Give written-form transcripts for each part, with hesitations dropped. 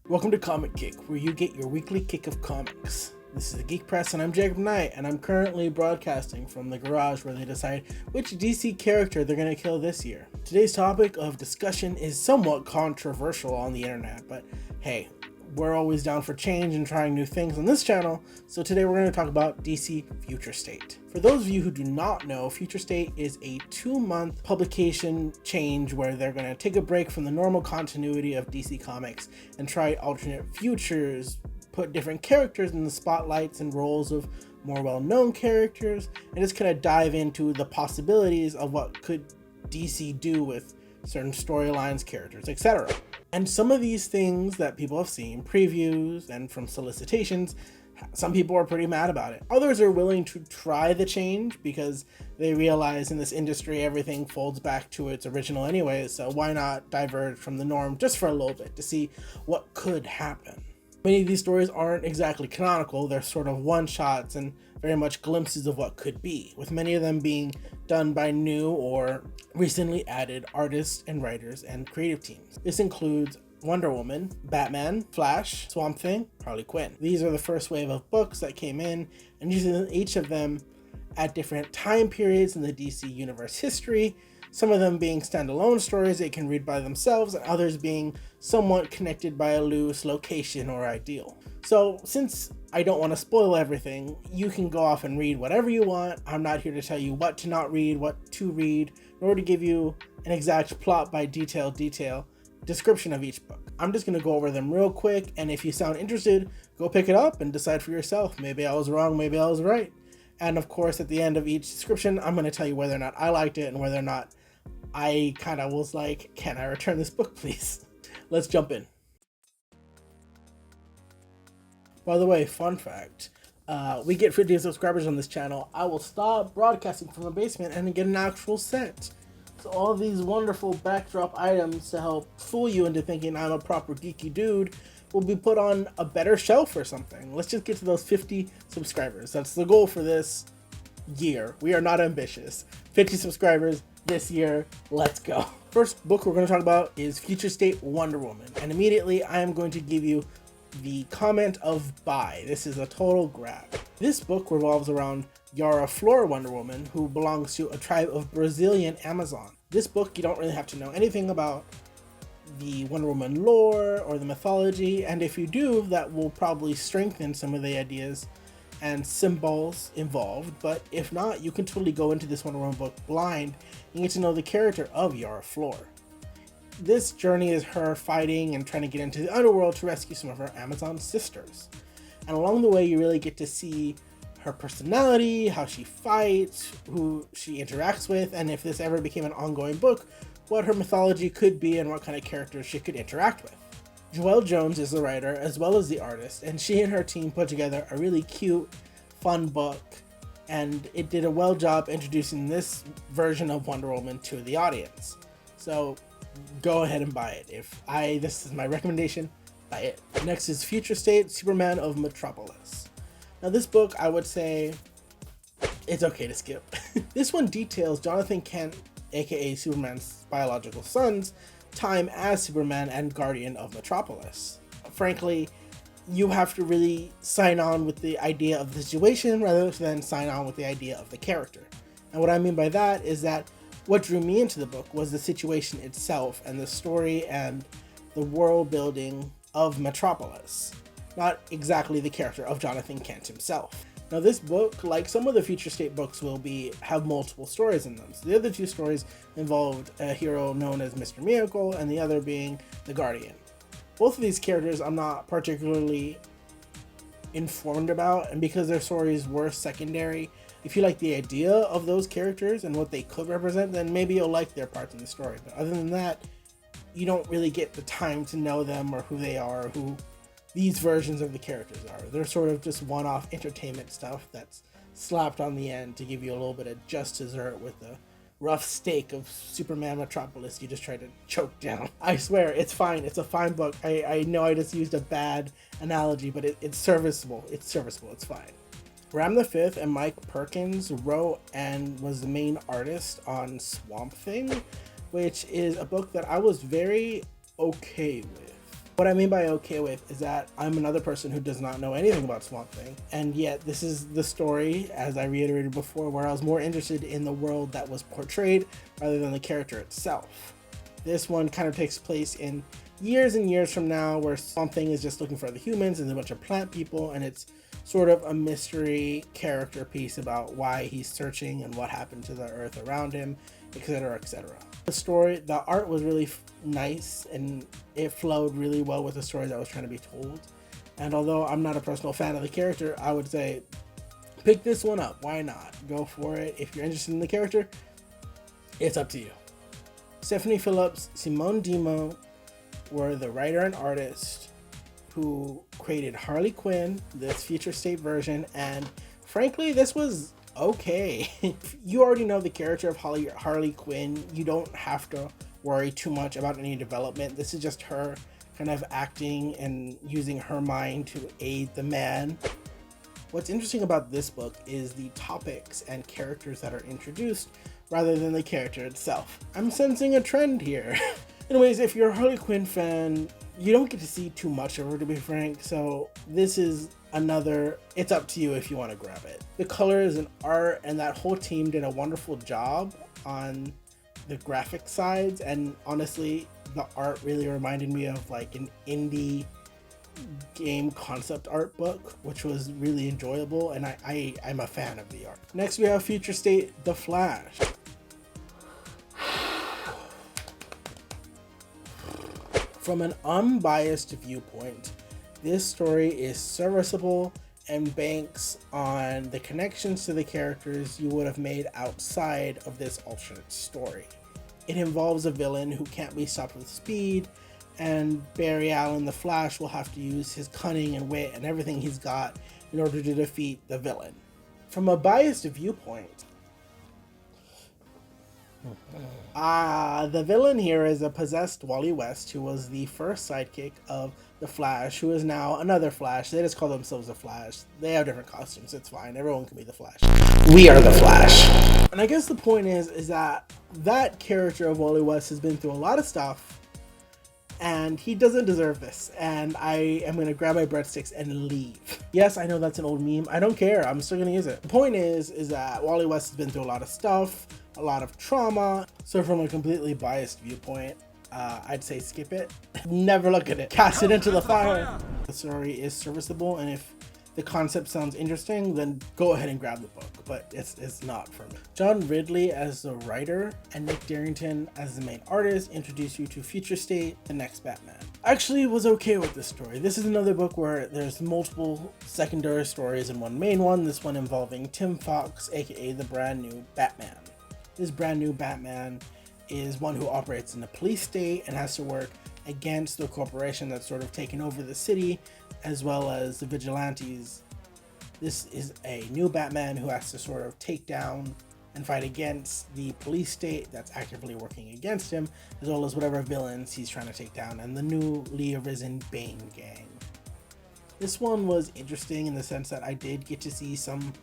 Welcome to Comic Kick, where you get your weekly kick of comics. This is the Geek Press, and I'm Jacob Knight, and I'm currently broadcasting from the garage where they decide which DC character they're going to kill this year. Today's topic of discussion is somewhat controversial on the internet, but hey, we're always down for change and trying new things on this channel, so today we're going to talk about DC Future State. For those of you who do not know, Future State is a 2-month publication change where they're going to take a break from the normal continuity of DC Comics and try alternate futures, put different characters in the spotlights and roles of more well-known characters, and just kind of dive into the possibilities of what could DC do with certain storylines, characters, etc. And some of these things that people have seen, previews and from solicitations, some people are pretty mad about it. Others are willing to try the change because they realize in this industry everything folds back to its original anyway, so why not diverge from the norm just for a little bit to see what could happen. Many of these stories aren't exactly canonical, they're sort of one-shots and very much glimpses of what could be, with many of them being done by new or recently added artists and writers and creative teams. This includes Wonder Woman, Batman, Flash, Swamp Thing, Harley Quinn. These are the first wave of books that came in, and using each of them at different time periods in the DC Universe history, some of them being standalone stories they can read by themselves, and others being somewhat connected by a loose location or ideal. So since I don't want to spoil everything, you can go off and read whatever you want. I'm not here to tell you what to not read, what to read, nor to give you an exact plot by detail description of each book. I'm just going to go over them real quick, and if you sound interested, go pick it up and decide for yourself. Maybe I was wrong, maybe I was right. And of course, at the end of each description, I'm going to tell you whether or not I liked it and whether or not I kind of was like, can I return this book, please? Let's jump in. By the way, fun fact, we get 50 subscribers on this channel, I will stop broadcasting from a basement and get an actual set. So all these wonderful backdrop items to help fool you into thinking I'm a proper geeky dude will be put on a better shelf or something. Let's just get to those 50 subscribers. That's the goal for this year. We are not ambitious. 50 subscribers this year. Let's go. First book we're going to talk about is Future State Wonder Woman. And immediately I am going to give you the comment of buy. This is a total grab. This book revolves around Yara Flor Wonder Woman, who belongs to a tribe of Brazilian Amazon. This book, you don't really have to know anything about the Wonder Woman lore or the mythology, and if you do, that will probably strengthen some of the ideas and symbols involved, but if not, you can totally go into this Wonder Woman book blind and get to know the character of Yara Flor. This journey is her fighting and trying to get into the underworld to rescue some of her Amazon sisters. And along the way, you really get to see her personality, how she fights, who she interacts with, and if this ever became an ongoing book, what her mythology could be and what kind of characters she could interact with. Joelle Jones is the writer as well as the artist, and she and her team put together a really cute, fun book, and it did a well job introducing this version of Wonder Woman to the audience. So go ahead and buy it. This is my recommendation, buy it. Next is Future State, Superman of Metropolis. Now this book, I would say it's okay to skip. This one details Jonathan Kent, aka Superman's biological son's time as Superman and Guardian of Metropolis. Frankly, you have to really sign on with the idea of the situation rather than sign on with the idea of the character. And what I mean by that is that what drew me into the book was the situation itself and the story and the world building of Metropolis, not exactly the character of Jonathan Kent himself. Now this book, like some of the Future State books, will have multiple stories in them. So the other two stories involved a hero known as Mr. Miracle and the other being the Guardian. Both of these characters I'm not particularly informed about, and because their stories were secondary, if you like the idea of those characters and what they could represent, then maybe you'll like their parts in the story. But other than that, you don't really get the time to know them or who they are, who these versions of the characters are. They're sort of just one-off entertainment stuff that's slapped on the end to give you a little bit of just dessert with the rough steak of Superman Metropolis you just try to choke down. I swear, it's fine. It's a fine book. I know I just used a bad analogy, but it's serviceable. It's serviceable. It's fine. Ram the Fifth and Mike Perkins wrote and was the main artist on Swamp Thing, which is a book that I was very okay with. What I mean by okay with is that I'm another person who does not know anything about Swamp Thing, and yet this is the story, as I reiterated before, where I was more interested in the world that was portrayed rather than the character itself. This one kind of takes place in years and years from now, where Swamp Thing is just looking for the humans and a bunch of plant people, and it's sort of a mystery character piece about why he's searching and what happened to the earth around him, etc., etc. The art was really nice, and it flowed really well with the story that was trying to be told. And although I'm not a personal fan of the character, I would say pick this one up. Why not? Go for it. If you're interested in the character, it's up to you. Stephanie Phillips, Simone Demo were the writer and artist who created Harley Quinn, this future state version, and frankly, this was okay. You already know the character of Harley Quinn. You don't have to worry too much about any development. This is just her kind of acting and using her mind to aid the man. What's interesting about this book is the topics and characters that are introduced rather than the character itself. I'm sensing a trend here. Anyways, if you're a Harley Quinn fan, you don't get to see too much of her, to be frank, so this is another, it's up to you if you want to grab it. The colors and art and that whole team did a wonderful job on the graphic sides, and honestly, the art really reminded me of like an indie game concept art book, which was really enjoyable, and I'm a fan of the art. Next we have Future State The Flash. From an unbiased viewpoint, this story is serviceable and banks on the connections to the characters you would have made outside of this alternate story. It involves a villain who can't be stopped with speed, and Barry Allen the Flash will have to use his cunning and wit and everything he's got in order to defeat the villain. From a biased viewpoint, the villain here is a possessed Wally West, who was the first sidekick of the Flash, who is now another Flash. They just call themselves the Flash. They have different costumes, it's fine. Everyone can be the Flash. We are the Flash. And I guess the point is that that character of Wally West has been through a lot of stuff, and he doesn't deserve this, and I am going to grab my breadsticks and leave. Yes, I know that's an old meme. I don't care. I'm still going to use it. The point is that Wally West has been through a lot of stuff, a lot of trauma. So from a completely biased viewpoint, I'd say skip it. Never look at it. Cast it into the fire. The story is serviceable, and if the concept sounds interesting, then go ahead and grab the book, but it's not for me. John Ridley as the writer and Nick Darrington as the main artist introduce you to Future State, the next Batman. I actually was okay with this story. This is another book where there's multiple secondary stories and one main one, this one involving Tim Fox, aka the brand new Batman. This brand new Batman is one who operates in the police state and has to work against the corporation that's sort of taken over the city, as well as the vigilantes. This is a new Batman who has to sort of take down and fight against the police state that's actively working against him, as well as whatever villains he's trying to take down, and the newly arisen Bane gang. This one was interesting in the sense that I did get to see some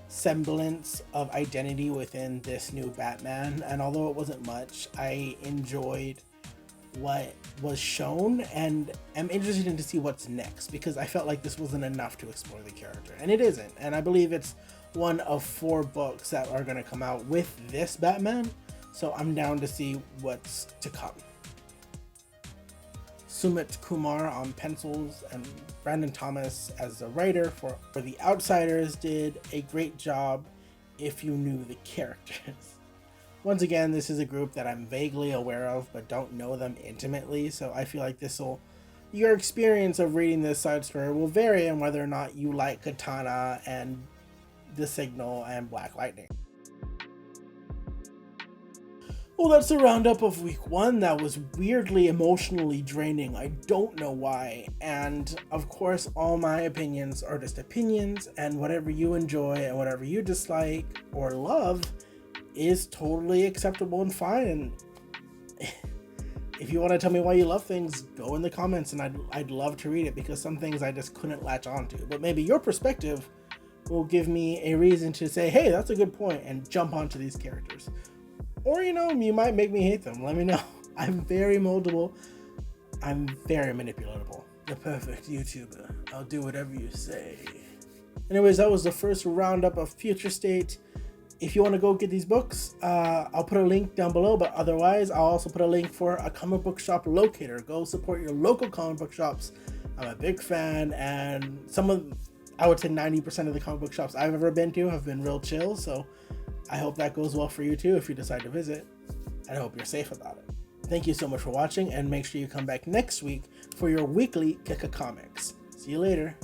semblance of identity within this new Batman, and although it wasn't much, I enjoyed what was shown and am interested in to see what's next, because I felt like this wasn't enough to explore the character, and it isn't, and I believe it's one of 4 books that are going to come out with this Batman, so I'm down to see what's to come. Sumit Kumar on pencils and Brandon Thomas as the writer for The Outsiders did a great job if you knew the characters. Once again, this is a group that I'm vaguely aware of but don't know them intimately, so I feel like your experience of reading this side story will vary on whether or not you like Katana and The Signal and Black Lightning. Well, that's a roundup of week 1 that was weirdly emotionally draining. I don't know why. And of course, all my opinions are just opinions, and whatever you enjoy and whatever you dislike or love is totally acceptable and fine. And if you want to tell me why you love things, go in the comments and I'd love to read it, because some things I just couldn't latch onto. But maybe your perspective will give me a reason to say, hey, that's a good point, and jump onto these characters. Or, you might make me hate them. Let me know. I'm very moldable. I'm very manipulatable. The perfect YouTuber. I'll do whatever you say. Anyways, that was the first roundup of Future State. If you want to go get these books, I'll put a link down below, but otherwise I'll also put a link for a comic book shop Locator. Go support your local comic book shops. I'm a big fan, and I would say 90% of the comic book shops I've ever been to have been real chill, so I hope that goes well for you too if you decide to visit. I hope you're safe about it. Thank you so much for watching, and make sure you come back next week for your weekly Kick of Comics. See you later.